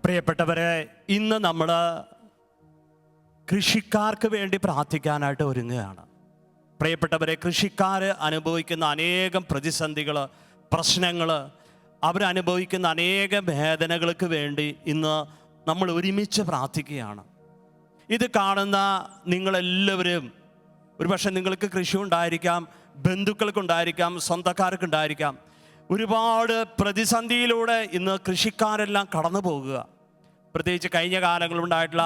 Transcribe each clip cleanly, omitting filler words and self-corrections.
പ്രിയപ്പെട്ടവരെ, ഇന്ന് നമ്മൾ കൃഷിക്കാർക്ക് വേണ്ടി പ്രാർത്ഥിക്കാനായിട്ട് ഒരുങ്ങുകയാണ്. പ്രിയപ്പെട്ടവരെ, കൃഷിക്കാർ അനുഭവിക്കുന്ന അനേകം പ്രതിസന്ധികൾ, പ്രശ്നങ്ങൾ, അവരനുഭവിക്കുന്ന അനേകം വേദനകൾക്ക് വേണ്ടി ഇന്ന് നമ്മൾ ഒരുമിച്ച് പ്രാർത്ഥിക്കുകയാണ്. ഇത് കാണുന്ന നിങ്ങളെല്ലാവരും, ഒരുപക്ഷെ നിങ്ങൾക്ക് കൃഷി ഉണ്ടായിരിക്കാം, ബന്ധുക്കൾക്കുണ്ടായിരിക്കാം, സ്വന്തക്കാർക്കുണ്ടായിരിക്കാം. ഒരുപാട് പ്രതിസന്ധിയിലൂടെ ഇന്ന് കൃഷിക്കാരെല്ലാം കടന്നു പോകുക. പ്രത്യേകിച്ച് കഴിഞ്ഞ കാലങ്ങളുണ്ടായിട്ടുള്ള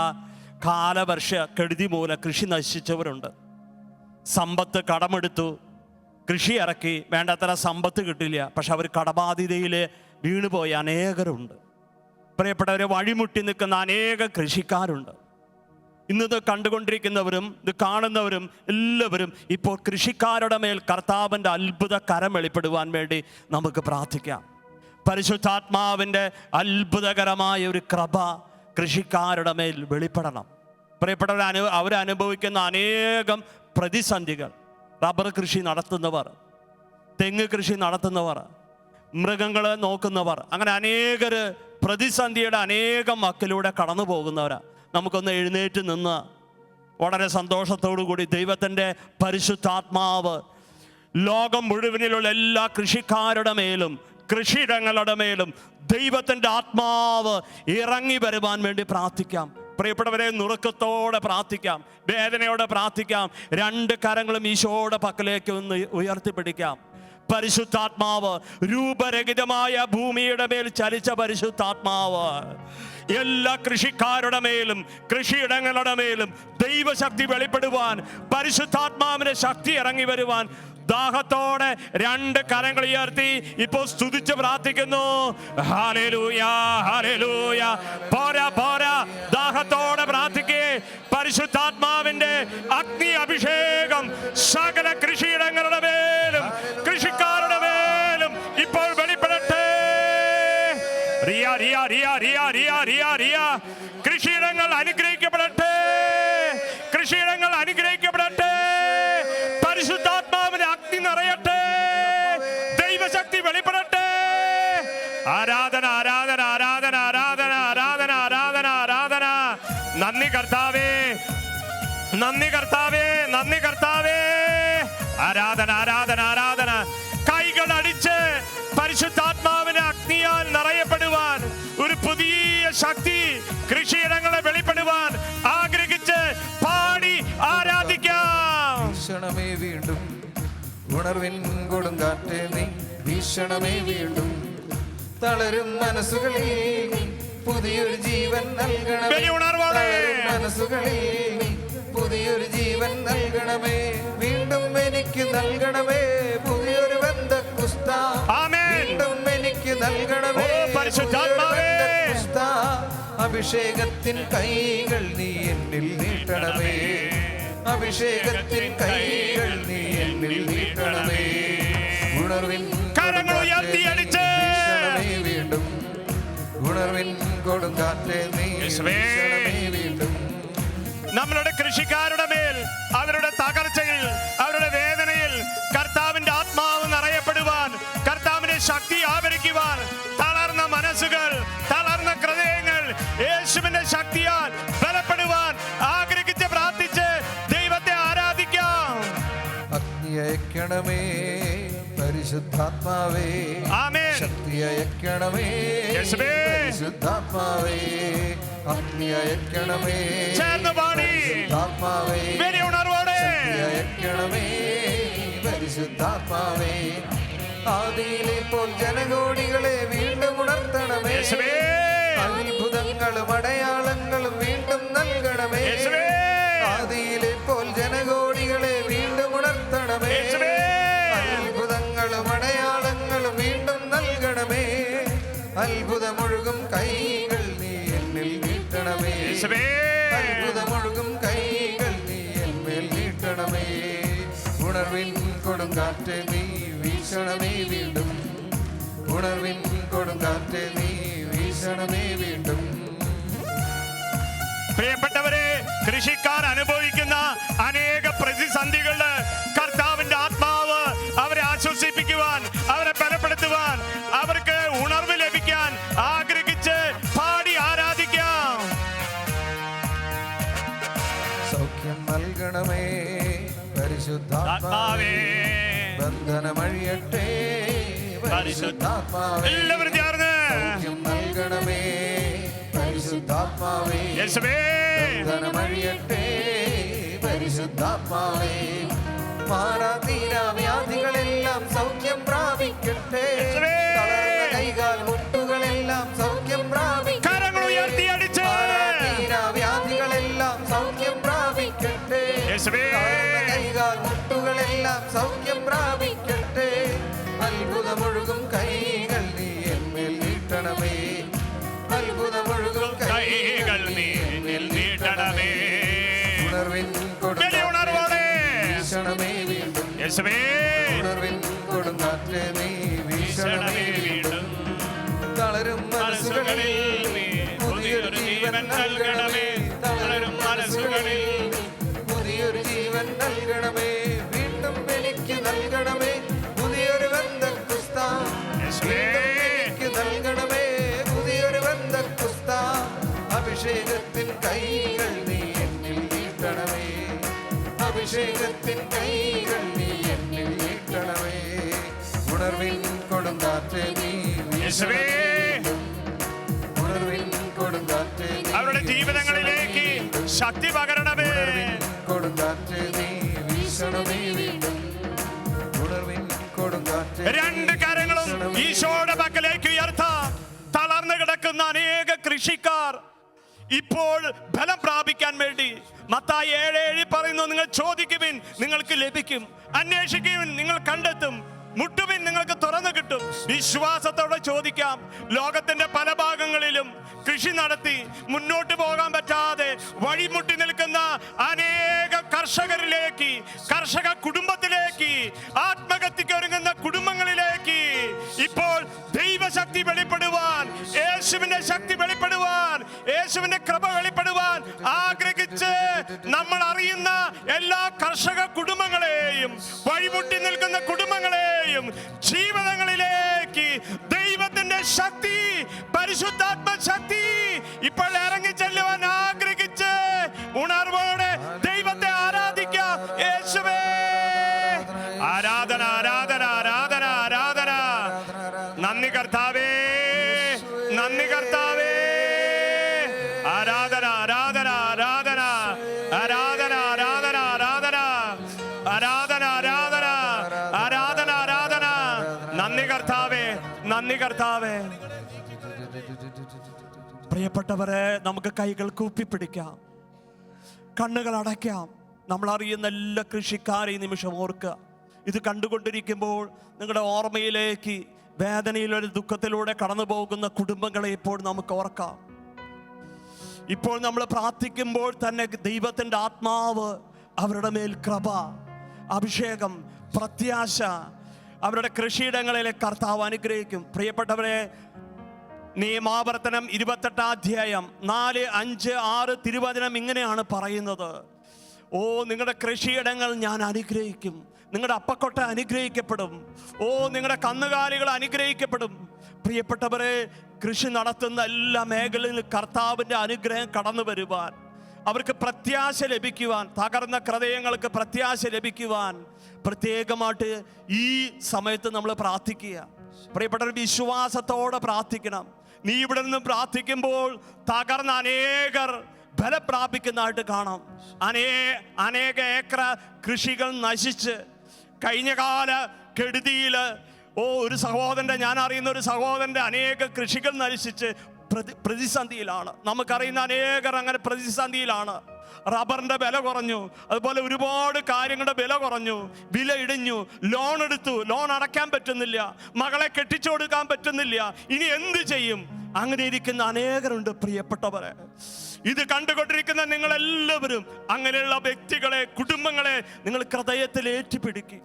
കാലവർഷക്കെടുതി മൂലം കൃഷി നശിച്ചവരുണ്ട്. സമ്പത്ത് കടമെടുത്തു, കൃഷി ഇറക്കി, വേണ്ടത്ര സമ്പത്ത് കിട്ടില്ല, പക്ഷെ അവർ കടബാധിതയിൽ വീണുപോയ അനേകരുണ്ട്. പ്രിയപ്പെട്ടവരെ, വഴിമുട്ടി നിൽക്കുന്ന അനേക കൃഷിക്കാരുണ്ട്. ഇന്നത് കണ്ടുകൊണ്ടിരിക്കുന്നവരും ഇത് കാണുന്നവരും എല്ലാവരും ഇപ്പോൾ കൃഷിക്കാരുടെ മേൽ കർത്താവിൻ്റെ അത്ഭുത കരം വെളിപ്പെടുവാൻ വേണ്ടി നമുക്ക് പ്രാർത്ഥിക്കാം. പരിശുദ്ധാത്മാവിൻ്റെ അത്ഭുതകരമായ ഒരു കൃപ കൃഷിക്കാരുടെ മേൽ വെളിപ്പെടണം. പ്രിയപ്പെട്ടവർ, അവരനുഭവിക്കുന്ന അനേകം പ്രതിസന്ധികൾ, റബ്ബർ കൃഷി നടത്തുന്നവർ, തെങ്ങ് കൃഷി നടത്തുന്നവർ, മൃഗങ്ങളെ നോക്കുന്നവർ, അങ്ങനെ അനേകർ പ്രതിസന്ധിയുടെ അനേകം മക്കളിലൂടെ കടന്നു പോകുന്നവരാണ്. നമുക്കൊന്ന് എഴുന്നേറ്റ് നിന്ന് വളരെ സന്തോഷത്തോടു കൂടി ദൈവത്തിൻ്റെ പരിശുദ്ധാത്മാവ് ലോകം മുഴുവനിലുള്ള എല്ലാ കൃഷിക്കാരുടെ മേലും കൃഷിയിടങ്ങളുടെ മേലും ദൈവത്തിൻ്റെ ആത്മാവ് ഇറങ്ങി വരുവാൻ വേണ്ടി പ്രാർത്ഥിക്കാം. പ്രിയപ്പെട്ടവരെ, നുറുക്കത്തോടെ പ്രാർത്ഥിക്കാം, വേദനയോടെ പ്രാർത്ഥിക്കാം. രണ്ട് കരങ്ങളും ഈശോയുടെ പക്കലേക്ക് ഒന്ന് ഉയർത്തിപ്പിടിക്കാം. പരിശുദ്ധാത്മാവ്, രൂപരഹിതമായ ഭൂമിയുടെ മേൽ ചലിച്ച പരിശുദ്ധാത്മാവ് എല്ലാ കൃഷിക്കാരുടെ മേലും കൃഷിയിടങ്ങളുടെ മേലും ദൈവശക്തി വെളിപ്പെടുവാൻ, പരിശുദ്ധാത്മാവിന്റെ ശക്തി ഇറങ്ങി വരുവാൻ ദാഹത്തോടെ രണ്ട് കരങ്ങൾ ഉയർത്തി ഇപ്പോൾ സ്തുതിച്ച് പ്രാർത്ഥിക്കുന്നു. Hallelujah, hallelujah. പോരാ പോരാ, ദാഹത്തോടെ പ്രാർത്ഥിക്കേ. പരിശുദ്ധാത്മാവിന്റെ അഗ്നി അഭിഷേകം സകല കൃഷിയിടങ്ങളുടെ മേലും കൃഷിക്കാരുടെ മേലും ഇപ്പോൾ വെളിപ്പെടട്ടെ. റിയ റിയ റിയ റിയ റിയ റിയ റിയ. കൃഷിയിടങ്ങൾ അനുഗ്രഹിക്കപ്പെടട്ടെ, കൃഷിയിടങ്ങൾ അനുഗ്രഹിക്കപ്പെടട്ടെ. പരിശുദ്ധാത്മാവിന്റെ അഗ്നി നിറയട്ടെ, ദൈവശക്തി വെളിപ്പെടട്ടെ. ആരാധന ആരാധന ആരാധന ആരാധന ആരാധന ആരാധന ആരാധന. നന്ദി കർത്താവേ, നന്ദി കർത്താവേ, നന്ദി കർത്താവേ. ആരാധന ആരാധന ആരാധന. കൈകൾ അടിച്ച് പരിശുദ്ധാത്മാവിന്റെ അഗ്നിയാൽ നിറയപ്പെടുവാൻ, ഒരു പുതിയ ശക്തി കൃഷിയിടങ്ങളെ വെളിപ്പെടുവാൻ ആഗ്രഹിച്ച് പാടി ആരാധിക്കാം. വീക്ഷണമേ വീണ്ടും ഉണർവിൻ കൊടുങ്കാറ്റേ നീ, വീക്ഷണമേ വീണ്ടും തളരും മനസ്സുകളിൽ പുതിയൊരു ജീവൻ നൽകണമേ. മനസ്സുകളിൽ പുതിയൊരു ജീവൻ നൽകണമേ. വീണ്ടും എനിക്ക് നൽകണമേ പുതിയൊരു ബന്ധക്കുസ്ത. വീണ്ടും എനിക്ക് നൽകണമേ പരിശുദ്ധാത്മാവേ. അഭിഷേകത്തിൻ കൈകൾ നീ എന്നിൽ നീട്ടണമേ, അഭിഷേകത്തിൻ കൈകൾ നീ എന്നിൽ നീട്ടണമേ. ഉണർവിൻ വീണ്ടും ഉണർവിൻ കൊടുങ്കാറ്റേ നീ, വീണ്ടും. നമ്മളുടെ കൃഷിക്കാരുടെ മേൽ അവരുടെ തകർച്ചയിൽ, അവരുടെ വേദനയിൽ കർത്താവിന്റെ ആത്മാവ് നിറയപ്പെടുവാൻ, കർത്താവിന്റെ ശക്തി ആവരിക്കുവാൻ, തളർന്ന മനസ്സുകൾ, തളർന്ന ഹൃദയങ്ങൾ യേശുവിന്റെ ശക്തിയാൽ ബലപ്പെടുവാൻ ആഗ്രഹിച്ച് പ്രാർത്ഥിച്ച് ദൈവത്തെ ആരാധിക്കാം. അഗ്നി അയക്കണമേ പരിശുദ്ധാത്മാവേ, ശക്തി അയക്കണമേ പരിശുദ്ധാത്മാവേ, അഗ്നി അയക്കണമേ പരിശുദ്ധാത്മാവേ, ശക്തി അയക്കണമേ പരിശുദ്ധാത്മാവേ. ആദിയിലെ പോൽ ജനകോടികളെ വീണ്ടും ഉണർത്തണമേ, അത്ഭുതങ്ങളും അടയാളങ്ങളും വീണ്ടും നൽകണമേ. ആദിയിലെ പോൽ ജനകോടികളെ വീണ്ടും ഉണർത്തണമേ, അത്ഭുതങ്ങളും അടയാളങ്ങളും വീണ്ടും നൽകണമേ. അത്ഭുതമൊഴുകും കൈകൾ നീ എന്നിൽ നീട്ടണമേ, അത്ഭുതമൊഴുകും കൈകൾ നീ എന്മേൽ നീട്ടണമേ. ഉണർവിൻ കൊടുങ്കാറ്റേ നീ വീശണമേ വീണ്ടും, ഉണർവിൻ കൊടുങ്കാറ്റേ നീ വീശണമേ വീണ്ടും. പ്രിയപ്പെട്ടവരെ, കൃഷിക്കാർ അനുഭവിക്കുന്ന അനേക പ്രതിസന്ധികളിൽ കർത്താവിന്റെ ആത്മാവ് അവരെ ആശ്വസിപ്പിക്കുവാൻ, അവരെ ബലപ്പെടുത്തുവാൻ, അവർക്ക് ഉണർവ് ലഭിക്കാൻ ആഗ്രഹിച്ച് പാടി ആരാധിക്കും. ധനമഴിയട്ടെ പരിശുദ്ധാത്മാവേ. എല്ലാവരും ചേർന്ന് സൗഖ്യം നൽകണമേ പരിശുദ്ധാത്മാവേ. ധനമഴിയട്ടെ പരിശുദ്ധാത്മാവേ. മാറാതീരാ വ്യാധികളെല്ലാം സൗഖ്യം പ്രാപിക്കട്ടെ. തളർന്ന കൈകാൽ മുട്ടുകളെല്ലാം സൗഖ്യം പ്രാപിക്കട്ടെ. മാറാതീരാ വ്യാധികളെല്ലാം സൗഖ്യം പ്രാപിക്കട്ടെ. തളർന്ന കൈകാൽ മുട്ടുകളെല്ലാം സൗഖ്യം പ്രാപിക്കട്ടെ. അത്ഭുതമൊഴുകും കൈകൾ നീ എന്മേൽ നീട്ടണമേ. അത്ഭുതമൊഴുകും കൈകൾ നീ എന്നിൽ നീട്ടണമേ. ഉണർവിൻ കൊടുങ്കാറ്റേ വീശണമേ വീണ്ടും. ഉണർവിൻ കൊടുങ്കാറ്റേ നീ വീശണമേ വീണ്ടും. തളരും മനസ്സുകളിൽ പുതിയൊരു ജീവൻ നൽകണമേ. തളരും മനസ്സുകളിൽ പുതിയൊരു ജീവൻ നൽകണമേ. വീണ്ടും എനിക്ക് നൽകണമേ പുതിയൊരു ബന്ധക്കുസ്ത. എനിക്ക് നൽകണമേ പുതിയൊരു ബന്ധക്കുസ്ത. അഭിഷേകത്തിൻ കൈകൾ നീ എന്നിൽ നീട്ടണമേ. അഭിഷേകത്തിൻ കൈകൾ നീ എന്നിൽ നീട്ടണമേ. ഉണർവിൻ കൊടുങ്കാറ്റേ നീ വീശണമേ. ഉണർവിൻ കൊടുങ്കാറ്റേ നീ അവരുടെ ജീവിതങ്ങളിലേക്ക് ശക്തി പകരണമേ. കൊടുങ്കാറ്റേ നീ വീശണമേ വീണ്ടും. ഉണർവിൻ കൊടുങ്കാറ്റേ. രണ്ട് കരങ്ങളും ഈശോയുടെ പക്കലേക്ക് ഉയർത്താം. തളർന്നു കിടക്കുന്ന അനേക കൃഷിക്കാർ ഇപ്പോൾ ബലം പ്രാപിക്കാൻ വേണ്ടി മത്തായി 7:7 പറയുന്നു, നിങ്ങൾ ചോദിക്കുവിൻ നിങ്ങൾക്ക് ലഭിക്കും, അന്വേഷിക്കുവിൻ നിങ്ങൾ കണ്ടെത്തും, മുട്ടുവിൻ നിങ്ങൾക്ക് തുറന്നു കിട്ടും. വിശ്വാസത്തോടെ ചോദിക്കാം. ലോകത്തിന്റെ പല ഭാഗങ്ങളിലും കൃഷി നടത്തി മുന്നോട്ട് പോകാൻ പറ്റാതെ വഴിമുട്ടി നിൽക്കുന്ന അനേക കർഷകരിലേക്ക്, കർഷക കുടുംബത്തിലേക്ക്, ആത്മഹത്യക്ക് ഒരുങ്ങുന്ന കുടുംബങ്ങളിലേക്ക് ഇപ്പോൾ ദൈവശക്തി വെളിപ്പെടുവാൻ, യേശുവിന്റെ ശക്തി വെളിപ്പെടുവാൻ, യേശുവിന്റെ കൃപ വെളിപ്പെടുവാൻ ആഗ്രഹിച്ച് നമ്മൾ അറിയുന്ന എല്ലാ കർഷക കുടുംബങ്ങളെയും, വഴിമുട്ടി നിൽക്കുന്ന കുടുംബങ്ങളെയും ജീവിതങ്ങളിലേക്ക് ദൈവത്തിന്റെ ശക്തി, പരിശുദ്ധാത്മ ശക്തി ഇപ്പോൾ ഇറങ്ങി ചെല്ലുവാൻ ആഗ്രഹിച്ച് ഉണർവോടെ ദൈവത്തെ ആരാധിക്കാം. യേശുവേ ആരാധന, ആരാധന, ആരാധന, ആരാധന. നന്ദി കർത്താവേ, നന്ദി കർത്താവേ. ആരാധന, ആരാധന, ആരാധന, ആരാധന, ആരാധന, ആരാധന, ആരാധന, ആരാധന, ആരാധന, ആരാധന. നന്ദി കർത്താവേ, നന്ദി കർത്താവേ. പ്രിയപ്പെട്ടവരെ, നമുക്ക് കൈകൾ കൂപ്പിപ്പിടിക്കാം, കണ്ണുകൾ അടയ്ക്കാം. നമ്മൾ അറിയുന്ന എല്ലാ കൃഷിക്കാരെയും നിമിഷം ഓർക്കുക. ഇത് കണ്ടുകൊണ്ടിരിക്കുമ്പോൾ നിങ്ങളുടെ ഓർമ്മയിലേക്ക് വേദനയിലൊരു ദുഃഖത്തിലൂടെ കടന്നു പോകുന്ന കുടുംബങ്ങളെ ഇപ്പോൾ നമുക്ക് ഓർക്കാം. ഇപ്പോൾ നമ്മൾ പ്രാർത്ഥിക്കുമ്പോൾ തന്നെ ദൈവത്തിൻ്റെ ആത്മാവ് അവരുടെ മേൽ കൃപ, അഭിഷേകം, പ്രത്യാശ അവരുടെ കൃഷിയിടങ്ങളിലെ കർത്താവ് അനുഗ്രഹിക്കും. പ്രിയപ്പെട്ടവരെ, നിയമാവർത്തനം 28 4, 5, 6 തിരുവചനം ഇങ്ങനെയാണ് പറയുന്നത്. ഓ, നിങ്ങളുടെ കൃഷിയിടങ്ങൾ ഞാൻ അനുഗ്രഹിക്കും, നിങ്ങളുടെ അപ്പക്കൊട്ട അനുഗ്രഹിക്കപ്പെടും, ഓ നിങ്ങളുടെ കന്നുകാലികൾ അനുഗ്രഹിക്കപ്പെടും. പ്രിയപ്പെട്ടവരെ, കൃഷി നടത്തുന്ന എല്ലാ മേഖലയിലും കർത്താവിൻ്റെ അനുഗ്രഹം കടന്നു വരുവാൻ, അവർക്ക് പ്രത്യാശ ലഭിക്കുവാൻ, തകർന്ന ഹൃദയങ്ങൾക്ക് പ്രത്യാശ ലഭിക്കുവാൻ പ്രത്യേകമായിട്ട് ഈ സമയത്ത് നമ്മൾ പ്രാർത്ഥിക്കുക. പ്രിയപ്പെട്ടവർ, വിശ്വാസത്തോടെ പ്രാർത്ഥിക്കണം. നീ ഇവിടെ നിന്ന് പ്രാർത്ഥിക്കുമ്പോൾ തകർന്ന അനേകർ ബലം പ്രാപിക്കുന്നതായിട്ട് കാണാം. അനേക ഏക്കർ കൃഷികൾ നശിച്ച് കഴിഞ്ഞ കാല കെടുതിയിൽ, ഒരു സഹോദരൻ്റെ, ഞാൻ അറിയുന്ന ഒരു സഹോദരൻ്റെ അനേക കൃഷികൾ നശിച്ച് പ്രതിസന്ധിയിലാണ്. നമുക്കറിയുന്ന അനേകർ അങ്ങനെ പ്രതിസന്ധിയിലാണ്. റബ്ബറിൻ്റെ വില കുറഞ്ഞു, അതുപോലെ ഒരുപാട് കാര്യങ്ങളുടെ വില കുറഞ്ഞു, വില ഇടിഞ്ഞു, ലോൺ എടുത്തു, ലോൺ അടയ്ക്കാൻ പറ്റുന്നില്ല, മകളെ കെട്ടിച്ചു കൊടുക്കാൻ പറ്റുന്നില്ല, ഇനി എന്ത് ചെയ്യും? അങ്ങനെ ഇരിക്കുന്ന അനേകരുണ്ട്. പ്രിയപ്പെട്ടവരെ, ഇത് കണ്ടുകൊണ്ടിരിക്കുന്ന നിങ്ങളെല്ലാവരും അങ്ങനെയുള്ള വ്യക്തികളെ, കുടുംബങ്ങളെ നിങ്ങൾ ഹൃദയത്തിൽ ഏറ്റുപിടിക്കുക.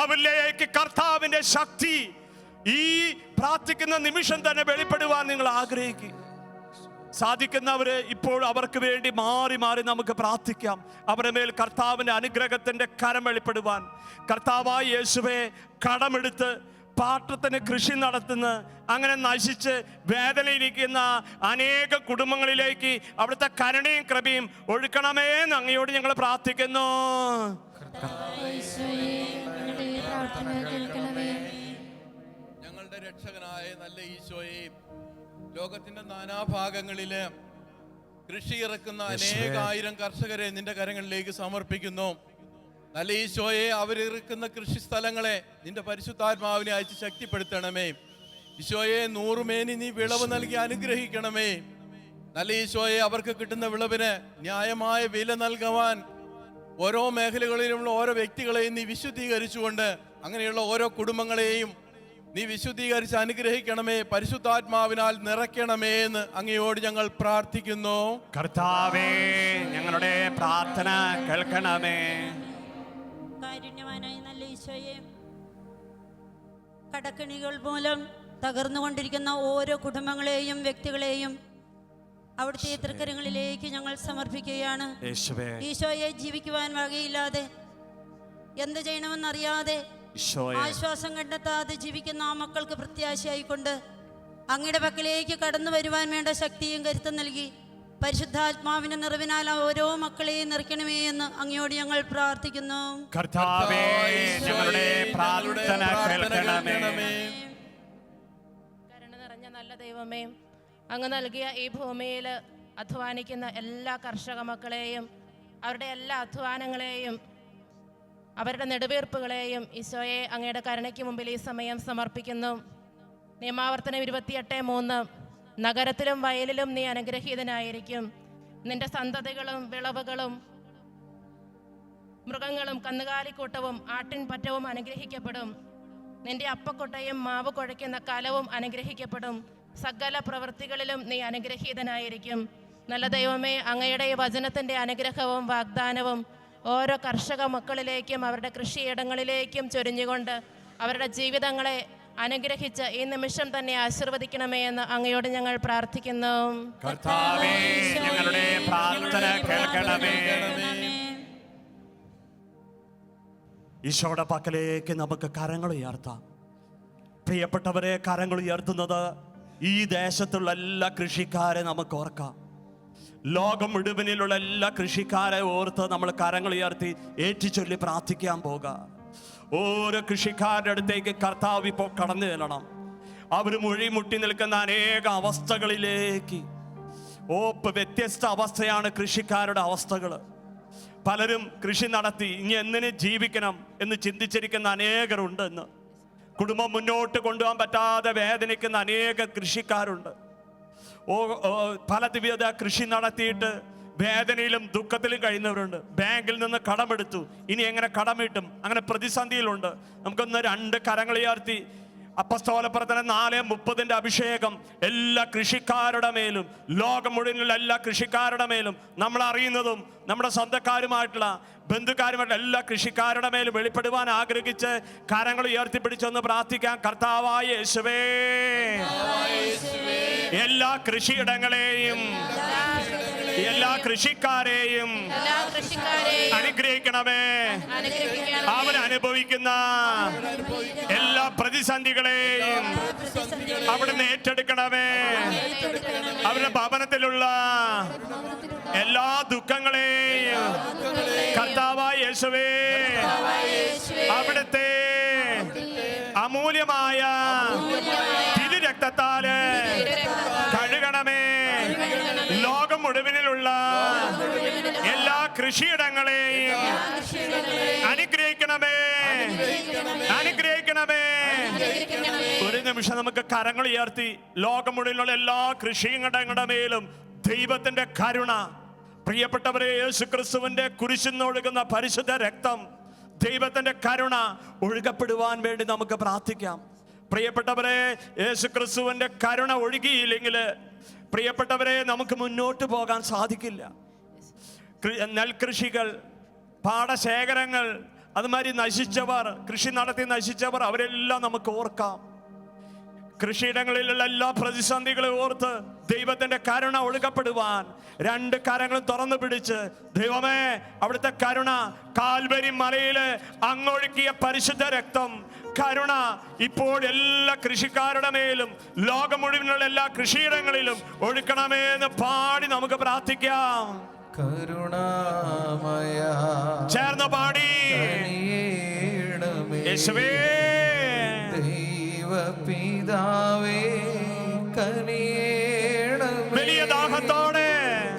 അവരിലേക്ക് കർത്താവിൻ്റെ ശക്തി ഈ പ്രാർത്ഥിക്കുന്ന നിമിഷം തന്നെ വെളിപ്പെടുവാൻ നിങ്ങൾ ആഗ്രഹിക്കുക. സാധിക്കുന്നവര് ഇപ്പോൾ അവർക്ക് വേണ്ടി മാറി മാറി നമുക്ക് പ്രാർത്ഥിക്കാം. അവരുടെ മേൽ കർത്താവിൻ്റെ അനുഗ്രഹത്തിൻ്റെ കരം വെളിപ്പെടുവാൻ. കർത്താവായ യേശുവേ, കടമെടുത്ത് പാട്ടത്തിന് കൃഷി നടത്തുന്ന, അങ്ങനെ നശിച്ച് വേദനയിരിക്കുന്ന അനേക കുടുംബങ്ങളിലേക്ക് അവിടുത്തെ കരുണയും കൃപയും ഒഴുക്കണമേ എന്ന് അങ്ങയോട് ഞങ്ങൾ പ്രാർത്ഥിക്കുന്നു. പ്രാർത്ഥന കേൾക്കണമേ. ഞങ്ങളുടെ രക്ഷകനായ നല്ല ഈശോയെ, ലോകത്തിന്റെ നാനാഭാഗങ്ങളില് കൃഷി ഇറക്കുന്ന അനേകായിരം കർഷകരെ നിന്റെ കരങ്ങളിലേക്ക് സമർപ്പിക്കുന്നു. നല്ല ഈശോയെ, അവരിറക്കുന്ന കൃഷി സ്ഥലങ്ങളെ നിന്റെ പരിശുദ്ധാത്മാവിനെ അയച്ച് ശക്തിപ്പെടുത്തണമേ. ഈശോയെ, 100 മേനി നീ വിളവ് നൽകി അനുഗ്രഹിക്കണമേ. നല്ല ഈശോയെ, അവർക്ക് കിട്ടുന്ന വിളവിന് ന്യായമായ വില നൽകുവാൻ ഓരോ മേഖലകളിലുമുള്ള ഓരോ വ്യക്തികളെയും നീ വിശുദ്ധീകരിച്ചുകൊണ്ട് അങ്ങനെയുള്ള ഓരോ കുടുംബങ്ങളെയും നീ വിശുദ്ധീകരിച്ച് അനുഗ്രഹിക്കണമേ. പരിശുദ്ധാത്മാവിനാൽ നിറയ്ക്കണമേ എന്ന് അങ്ങയോട് ഞങ്ങൾ പ്രാർത്ഥിക്കുന്നു. കർത്താവേ, ഞങ്ങളുടെ പ്രാർത്ഥന കേൾക്കണമേ. കാരുണ്യവാനായ നല്ല ഈശോയെ, കടക്കെണികൾ മൂലം തകർന്നുകൊണ്ടിരിക്കുന്ന ഓരോ കുടുംബങ്ങളെയും വ്യക്തികളെയും അവിടുത്തെ തൃക്കരങ്ങളിലേക്ക് ഞങ്ങൾ സമർപ്പിക്കുകയാണ്. ഈശോയെ, ജീവിക്കുവാൻ വകയില്ലാതെ എന്ത് ചെയ്യണമെന്നറിയാതെ ആശ്വാസം കണ്ടെത്താതെ ജീവിക്കുന്ന ആ മക്കൾക്ക് പ്രത്യാശയായിക്കൊണ്ട് അങ്ങയുടെ പക്കലേക്ക് കടന്നു വരുവാൻ വേണ്ട ശക്തിയും കരുത്തും നൽകി പരിശുദ്ധാത്മാവിന്റെ നിറവിനാൽ ഓരോ മക്കളെയും നിറയ്ക്കണമേ എന്ന് അങ്ങയോട് ഞങ്ങൾ പ്രാർത്ഥിക്കുന്നു. കർത്താവേ, ഞങ്ങളുടെ പ്രാർത്ഥന കേൾക്കണമേ. കരുണ നിറഞ്ഞ നല്ല ദൈവമേ, അങ്ങ് നൽകിയ ഈ ഭൂമിയിൽ അധ്വാനിക്കുന്ന എല്ലാ കർഷക മക്കളെയും അവരുടെ എല്ലാ അധ്വാനങ്ങളെയും അവരുടെ നെടുവീർപ്പുകളെയും ഈശോയെ അങ്ങയുടെ കരുണയ്ക്ക് മുമ്പിൽ ഈ സമയം സമർപ്പിക്കുന്നു. നിയമാവർത്തനം 28:3 നഗരത്തിലും വയലിലും നീ അനുഗ്രഹീതനായിരിക്കും. നിന്റെ സന്തതികളും വിളവുകളും മൃഗങ്ങളും കന്നുകാലിക്കൂട്ടവും ആട്ടിൻപറ്റവും അനുഗ്രഹിക്കപ്പെടും. നിന്റെ അപ്പക്കൊട്ടയും മാവ് കുഴയ്ക്കുന്ന കലവും അനുഗ്രഹിക്കപ്പെടും. സകല പ്രവൃത്തികളിലും നീ അനുഗ്രഹീതനായിരിക്കും. നല്ല ദൈവമേ, അങ്ങയുടെ ഈ വചനത്തിൻ്റെ അനുഗ്രഹവും വാഗ്ദാനവും ഓരോ കർഷക മക്കളിലേക്കും അവരുടെ കൃഷിയിടങ്ങളിലേക്കും ചൊരിഞ്ഞുകൊണ്ട് അവരുടെ ജീവിതങ്ങളെ അനുഗ്രഹിച്ച് ഈ നിമിഷം തന്നെ ആശീർവദിക്കണമേ എന്ന് അങ്ങയോട് ഞങ്ങൾ പ്രാർത്ഥിക്കുന്നു. കർത്താവേ, ഞങ്ങളുടെ പ്രാർത്ഥന കേൾക്കണമേ. ഈശോയുടെ പക്കലേക്ക് നമുക്ക് കരങ്ങൾ ഉയർത്താം. പ്രിയപ്പെട്ടവരെ, കരങ്ങൾ ഉയർത്തുന്നത് ഈ ദേശത്തുള്ള എല്ലാ കൃഷിക്കാരെ നമുക്ക് ഓർക്കാം. ലോകം മുഴുവനിലുള്ള എല്ലാ കൃഷിക്കാരെ ഓർത്ത് നമ്മൾ കരങ്ങൾ ഉയർത്തി ഏറ്റുചൊല്ലി പ്രാർത്ഥിക്കാൻ പോകാം. ഓരോ കൃഷിക്കാരുടെ അടുത്തേക്ക് കർത്താവ് ഇപ്പോൾ കടന്നു ചെല്ലണം. അവർ മുഴിമുട്ടി നിൽക്കുന്ന അനേക അവസ്ഥകളിലേക്ക്. വ്യത്യസ്ത അവസ്ഥയാണ് കൃഷിക്കാരുടെ അവസ്ഥകൾ. പലരും കൃഷി നടത്തി ഇനി എന്തിനു ജീവിക്കണം എന്ന് ചിന്തിച്ചിരിക്കുന്ന അനേകരുണ്ടെന്ന്. കുടുംബം മുന്നോട്ട് കൊണ്ടുപോകാൻ പറ്റാതെ വേദനിക്കുന്ന അനേക കൃഷിക്കാരുണ്ട്. പല വിധ കൃഷി നടത്തിയിട്ട് വേദനയിലും ദുഃഖത്തിലും കഴിയുന്നവരുണ്ട്. ബാങ്കിൽ നിന്ന് കടമെടുത്തു, ഇനി എങ്ങനെ കടമിട്ടും അങ്ങനെ പ്രതിസന്ധിയിലുണ്ട്. നമുക്കൊന്ന് 2 കരങ്ങൾ ഉയർത്തി അപ്പസ്തോലപ്രവർത്തനം 4:30 അഭിഷേകം എല്ലാ കൃഷിക്കാരുടെ മേലും, ലോകം മുഴുവനുള്ള എല്ലാ കൃഷിക്കാരുടെ മേലും, നമ്മൾ അറിയുന്നതും നമ്മുടെ സ്വന്തക്കാരുമായിട്ടുള്ള ബന്ധുക്കാരുമായിട്ടുള്ള എല്ലാ കൃഷിക്കാരുടെ മേലും വെളിപ്പെടുവാൻ ആഗ്രഹിച്ച് കരങ്ങൾ ഉയർത്തിപ്പിടിച്ചൊന്ന് പ്രാർത്ഥിക്കാം. കർത്താവായ യേശുവേ, എല്ലാ കൃഷിയിടങ്ങളെയും എല്ലാ കൃഷിക്കാരെയും അനുഗ്രഹിക്കണമേ. അവരനുഭവിക്കുന്ന എല്ലാ പ്രതിസന്ധികളെയും അവിടുന്ന് ഏറ്റെടുക്കണമേ. അവരുടെ ഭവനത്തിലുള്ള എല്ലാ ദുഃഖങ്ങളെയും കർത്താവായ യേശുവേ, അവിടുത്തെ അമൂല്യമായ തിരുരക്തത്താല് കഴുകണമേ. ലോകം മുഴുവനിലുള്ള എല്ലാ കൃഷിയിടങ്ങളെയും അനുഗ്രഹിക്കണമേ, അനുഗ്രഹിക്കണമേ. ഒരു നിമിഷം നമുക്ക് കരങ്ങൾ ഉയർത്തി ലോകം മുഴുവനുള്ള എല്ലാ കൃഷിയിടങ്ങളുടെ മേലും ദൈവത്തിന്റെ കരുണ, പ്രിയപ്പെട്ടവരെ, യേശുക്രിസ്തുവിന്റെ കുരിശിന്നൊഴുകുന്ന പരിശുദ്ധ രക്തം, ദൈവത്തിന്റെ കരുണ ഒഴുകപ്പെടുവാൻ വേണ്ടി നമുക്ക് പ്രാർത്ഥിക്കാം. പ്രിയപ്പെട്ടവരെ, യേശുക്രിസ്തുവിന്റെ കരുണ ഒഴുകിയില്ലെങ്കിൽ പ്രിയപ്പെട്ടവരെ നമുക്ക് മുന്നോട്ട് പോകാൻ സാധിക്കില്ല. നെൽകൃഷികൾ, പാടശേഖരങ്ങൾ, അതുമാതിരി നശിച്ചവർ, കൃഷി നടത്തി നശിച്ചവർ, അവരെല്ലാം നമുക്ക് ഓർക്കാം. കൃഷിയിടങ്ങളിലുള്ള എല്ലാ പ്രതിസന്ധികളെ ഓർത്ത് ദൈവത്തിന്റെ കരുണ ഒഴുകപ്പെടുവാൻ 2 കരങ്ങളും തുറന്നു പിടിച്ച്, ദൈവമേ, അവിടുത്തെ കരുണ, കാൽവരി മലയില് അങ്ങൊഴുക്കിയ പരിശുദ്ധ രക്തം, കരുണ ഇപ്പോൾ എല്ലാ കൃഷിക്കാരുടെ മേലും ലോകം മുഴുവനുള്ള എല്ലാ കൃഷിയിടങ്ങളിലും ഒഴുക്കണമേ എന്ന് പാടി നമുക്ക് പ്രാർത്ഥിക്കാം. കരുണാമയ ചേർന്ന് പാടി യേശുവേ ദൈവപിതാവേ കനിയേണമേ, വലിയ ദാഹത്തോടെ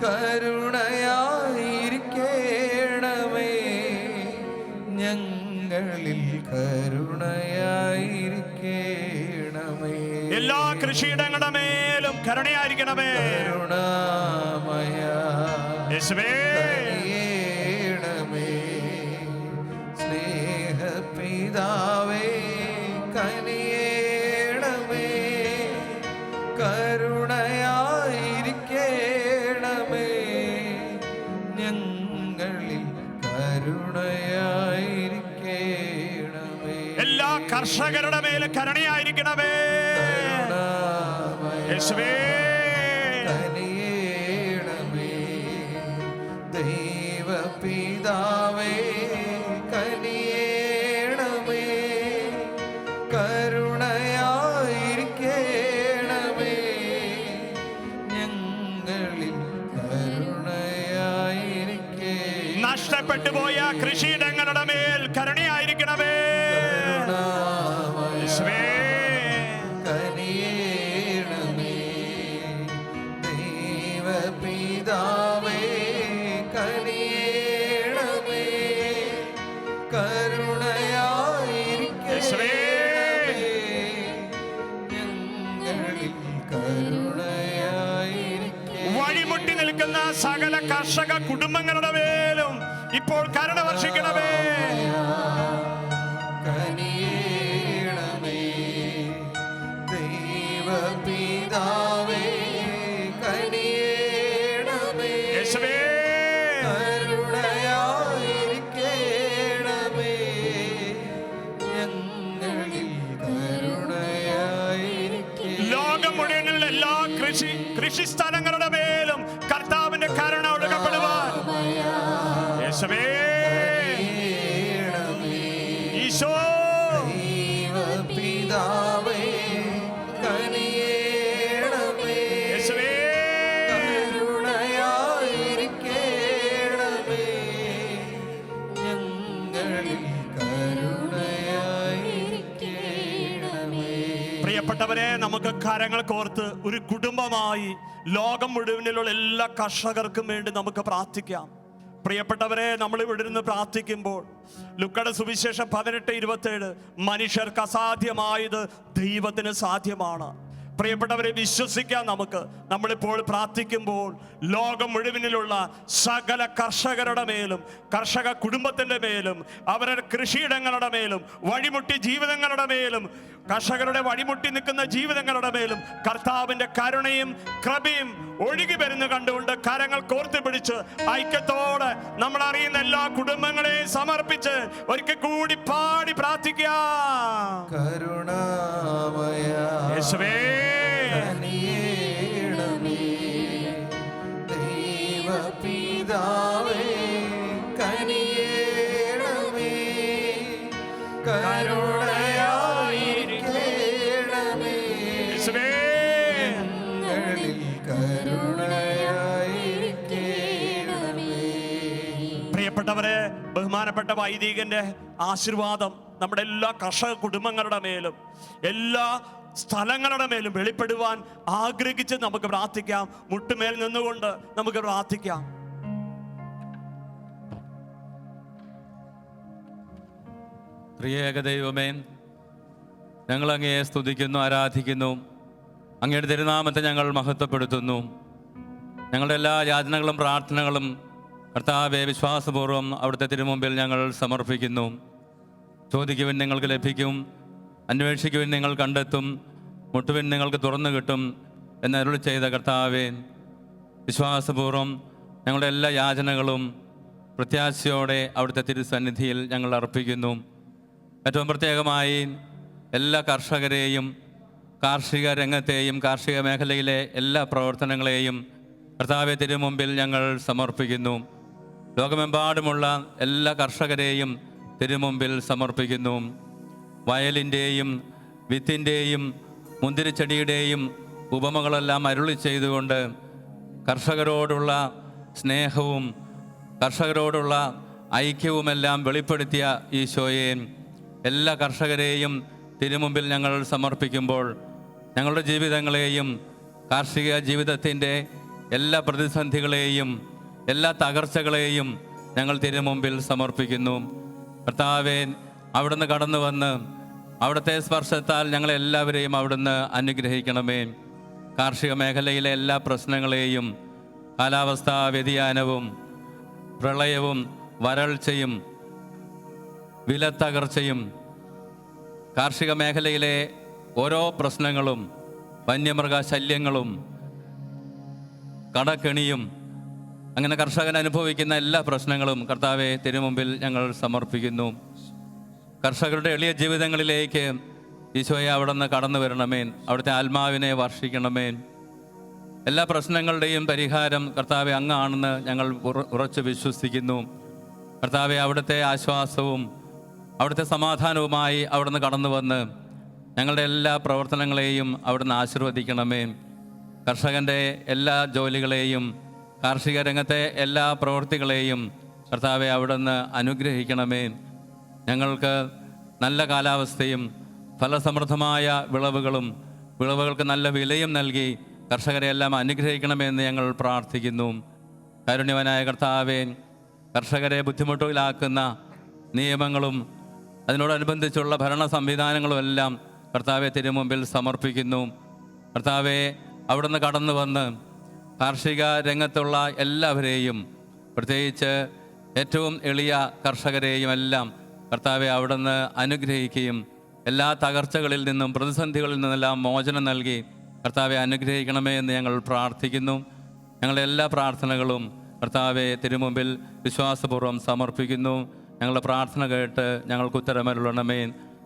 കരുണയായിരിക്കണമേ, ഞങ്ങളിൽ കരുണയായിരിക്കണമേ, എല്ലാ കൃഷിയിടങ്ങളുടെ മേലും കരുണയായിരിക്കണമേ. കരുണാമയ യേശുവേ കനിയേണമേ, സ്നേഹപിതാവേ കനിയേണമേ, കരുണയായിരിക്കണമേ, ഞങ്ങളിൽ കരുണയായിരിക്കണമേ, എല്ലാ കർഷകരുടെ മേലും കരുണയായിരിക്കണമേ. കരുണാമയ യേശുവേ കനിയേണമേ, ദൈവപിതാവേ കനിയേണമേ, കരുണയായിരിക്കണമേ, ഞങ്ങളിൽ കരുണയായിരിക്കണമേ, നഷ്ടപ്പെട്ടു പോയ കൃഷിയിടങ്ങളുടെ മേൽ കരുണയായിരിക്കണമേ. യേശുവേ കനിയേണമേ, ദൈവപിതാവേ കനിയേണമേ, കരുണയായിരിക്കണമേ, ഞങ്ങളിൽ കരുണയായിരിക്കണമേ, വഴിമുട്ടി നിൽക്കുന്ന സകല കർഷക കുടുംബങ്ങളുടെ മേലും ഇപ്പോൾ കരുണ വർഷിക്കണമേ. കനിയേണമേ, ദൈവപിതാവേ കനിയേണമേ, യേശുവേ കരുണയായിരിക്കണമേ, ഞങ്ങളിൽ കരുണയായിരിക്കണമേ, ലോകം മുഴുവനുള്ള എല്ലാ കൃഷി സ്ഥലങ്ങളുടെ മേലും കർത്താവിന്റെ കരുണ ഒഴുകപ്പെടുവാൻ. യേശുവേ ഈശോ ദൈവപിതാവേ കനിയേണമേ, യേശുവേ കരുണയായിരിക്കണമേ, ഞങ്ങളിൽ കരുണയായിരിക്കണമേ. പ്രിയപ്പെട്ടവരെ, നമുക്ക് കരങ്ങൾ കോർത്ത് ഒരു കുടുംബമായി ലോകം മുഴുവനിലുള്ള എല്ലാ കർഷകർക്കും വേണ്ടി നമുക്ക് പ്രാർത്ഥിക്കാം. പ്രിയപ്പെട്ടവരെ, നമ്മൾ ഇവിടെ ഇരുന്ന് പ്രാർത്ഥിക്കുമ്പോൾ ലുക്കയുടെ സുവിശേഷം 18:27 മനുഷ്യർക്ക് അസാധ്യമായത് ദൈവത്തിന് സാധ്യമാണ്. പ്രിയപ്പെട്ടവരെ, വിശ്വസിക്കാം. നമ്മളിപ്പോൾ പ്രാർത്ഥിക്കുമ്പോൾ ലോകം മുഴുവനിലുള്ള സകല കർഷകരുടെ മേലും, കർഷക കുടുംബത്തിൻ്റെ മേലും, അവരുടെ കൃഷിയിടങ്ങളുടെ മേലും, വഴിമുട്ടി ജീവിതങ്ങളുടെ മേലും, കർഷകരുടെ വഴിമുട്ടി നിൽക്കുന്ന ജീവിതങ്ങളുടെ മേലും കർത്താവിൻ്റെ കരുണയും കൃപയും ഒഴുകി വരുന്നു കണ്ടുകൊണ്ട് കരങ്ങൾ കോർത്ത് പിടിച്ച് ഐക്യത്തോടെ നമ്മൾ അറിയുന്ന എല്ലാ കുടുംബങ്ങളെയും സമർപ്പിച്ച് ഒരിക്കൽ കൂടി പാടി പ്രാർത്ഥിക്കാം. കരുണാമയ യേശുവേ കനിയേണമേ, ദൈവപിതാവേ കനിയേണമേ, കരുണയായിരിക്കണമേ, യേശുവേ ഞങ്ങളിൽ കരുണയായിരിക്കണമേ. പ്രിയപ്പെട്ടവരെ, ബഹുമാനപ്പെട്ട വൈദികന്റെ ആശീർവാദം നമ്മുടെ എല്ലാ കർഷക കുടുംബങ്ങളുടെ മേലും എല്ലാ സ്ഥലങ്ങളുടെ മേലും വെളിപ്പെടുവാൻ ആഗ്രഹിച്ച് നമുക്ക് പ്രാർത്ഥിക്കാം. മുട്ടുമേൽ നിന്നുകൊണ്ട് നമുക്ക് പ്രാർത്ഥിക്കാം. ത്രിയേക ദൈവമേ, ഞങ്ങൾ അങ്ങയെ സ്തുതിക്കുന്നു, ആരാധിക്കുന്നു. അങ്ങയുടെ തിരുനാമത്തെ ഞങ്ങൾ മഹത്വപ്പെടുത്തുന്നു. ഞങ്ങളുടെ എല്ലാ യാചനകളും പ്രാർത്ഥനകളും കർത്താവെ വിശ്വാസപൂർവ്വം അവിടുത്തെ തിരുമുമ്പിൽ ഞങ്ങൾ സമർപ്പിക്കുന്നു. ചോദിക്കുവിൻ നിങ്ങൾക്ക് ലഭിക്കും, അന്വേഷിക്കുവിൻ നിങ്ങൾ കണ്ടെത്തും, മുട്ടുവിൻ നിങ്ങൾക്ക് തുറന്നു കിട്ടും എന്ന് അരുളി ചെയ്ത കർത്താവെ, വിശ്വാസപൂർവ്വം ഞങ്ങളുടെ എല്ലാ യാചനകളും പ്രത്യാശയോടെ അവിടുത്തെ തിരുസന്നിധിയിൽ ഞങ്ങൾ അർപ്പിക്കുന്നു. ഏറ്റവും പ്രത്യേകമായി എല്ലാ കർഷകരെയും, കാർഷിക രംഗത്തെയും, കാർഷിക മേഖലയിലെ എല്ലാ പ്രവർത്തനങ്ങളെയും കർത്താവെ തിരുമുമ്പിൽ ഞങ്ങൾ സമർപ്പിക്കുന്നു. ലോകമെമ്പാടുമുള്ള എല്ലാ കർഷകരെയും തിരുമുമ്പിൽ സമർപ്പിക്കുന്നു. വയലിൻ്റെയും വിത്തിൻ്റെയും മുന്തിരിച്ചെടിയുടെയും ഉപമകളെല്ലാം അരുളി ചെയ്തുകൊണ്ട് കർഷകരോടുള്ള സ്നേഹവും കർഷകരോടുള്ള ഐക്യവുമെല്ലാം വെളിപ്പെടുത്തിയ ഈശോയെ, എല്ലാ കർഷകരെയും തിരുമുമ്പിൽ ഞങ്ങൾ സമർപ്പിക്കുമ്പോൾ ഞങ്ങളുടെ ജീവിതങ്ങളെയും കാർഷിക ജീവിതത്തിൻ്റെ എല്ലാ പ്രതിസന്ധികളെയും എല്ലാ തകർച്ചകളെയും ഞങ്ങൾ തിരുമുമ്പിൽ സമർപ്പിക്കുന്നു. കർത്താവേ, അവിടുന്ന് കടന്നു വന്ന് അവിടുത്തെ സ്പർശത്താൽ ഞങ്ങളെല്ലാവരെയും അവിടുന്ന് അനുഗ്രഹിക്കണമേ. കാർഷിക മേഖലയിലെ എല്ലാ പ്രശ്നങ്ങളെയും, കാലാവസ്ഥാ വ്യതിയാനവും പ്രളയവും വരൾച്ചയും വിലത്തകർച്ചയും കാർഷിക മേഖലയിലെ ഓരോ പ്രശ്നങ്ങളും, വന്യമൃഗ ശല്യങ്ങളും കടക്കെണിയും, അങ്ങനെ കർഷകൻ അനുഭവിക്കുന്ന എല്ലാ പ്രശ്നങ്ങളും കർത്താവെ തിരുമുമ്പിൽ ഞങ്ങൾ സമർപ്പിക്കുന്നു. കർഷകരുടെ എളിയ ജീവിതങ്ങളിലേക്ക് ഈശോയെ അവിടുന്ന് കടന്നു വരണമേ. അവിടുത്തെ ആത്മാവിനെ വർഷിക്കണമേ. എല്ലാ പ്രശ്നങ്ങളുടെയും പരിഹാരം കർത്താവെ അങ്ങാണെന്ന് ഞങ്ങൾ ഉറച്ചു വിശ്വസിക്കുന്നു. കർത്താവെ, അവിടുത്തെ ആശ്വാസവും അവിടുത്തെ സമാധാനവുമായി അവിടുന്ന് കടന്നു വന്ന് ഞങ്ങളുടെ എല്ലാ പ്രവർത്തനങ്ങളെയും അവിടുന്ന് ആശീർവദിക്കണമേ. കർഷകൻ്റെ എല്ലാ ജോലികളെയും കാർഷിക രംഗത്തെ എല്ലാ പ്രവൃത്തികളെയും കർത്താവെ അവിടുന്ന് അനുഗ്രഹിക്കണമേ. ഞങ്ങൾക്ക് നല്ല കാലാവസ്ഥയും ഫലസമൃദ്ധമായ വിളവുകൾക്ക് നല്ല വിലയും നൽകി കർഷകരെ എല്ലാം അനുഗ്രഹിക്കണമെന്ന് ഞങ്ങൾ പ്രാർത്ഥിക്കുന്നു. കാരുണ്യവാനായ കർത്താവേ, കർഷകരെ ബുദ്ധിമുട്ടിലാക്കുന്ന നിയമങ്ങളും അതിനോടനുബന്ധിച്ചുള്ള ഭരണ സംവിധാനങ്ങളും എല്ലാം കർത്താവെ തിരുമുമ്പിൽ സമർപ്പിക്കുന്നു. കർത്താവെ, അവിടുന്ന് കടന്നു വന്ന് കാർഷിക രംഗത്തുള്ള എല്ലാവരെയും, പ്രത്യേകിച്ച് ഏറ്റവും എളിയ കർഷകരെയും എല്ലാം കർത്താവെ അവിടുന്ന് അനുഗ്രഹിക്കുകയും എല്ലാ തകർച്ചകളിൽ നിന്നും പ്രതിസന്ധികളിൽ നിന്നെല്ലാം മോചനം നൽകി കർത്താവെ അനുഗ്രഹിക്കണമേ എന്ന് ഞങ്ങൾ പ്രാർത്ഥിക്കുന്നു. ഞങ്ങളുടെ എല്ലാ പ്രാർത്ഥനകളും കർത്താവെ തിരുമുമ്പിൽ വിശ്വാസപൂർവ്വം സമർപ്പിക്കുന്നു. ഞങ്ങളുടെ പ്രാർത്ഥന കേട്ട് ഞങ്ങൾക്ക് ഉത്തരമരുളണമേ.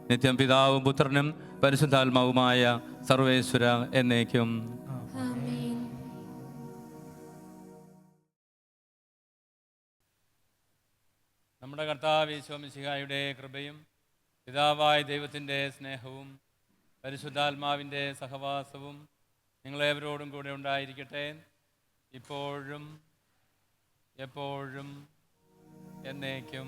നിത്യം പിതാവും പുത്രനും പരിശുദ്ധാത്മാവുമായ സർവേശ്വര എന്നേക്കും. നമ്മുടെ കർത്താവ് ഈശോ മിശിഹായുടെ കൃപയും പിതാവായ ദൈവത്തിൻ്റെ സ്നേഹവും പരിശുദ്ധാത്മാവിൻ്റെ സഹവാസവും നിങ്ങളേവരോടും കൂടെ ഉണ്ടായിരിക്കട്ടെ, ഇപ്പോഴും എപ്പോഴും എന്നേക്കും.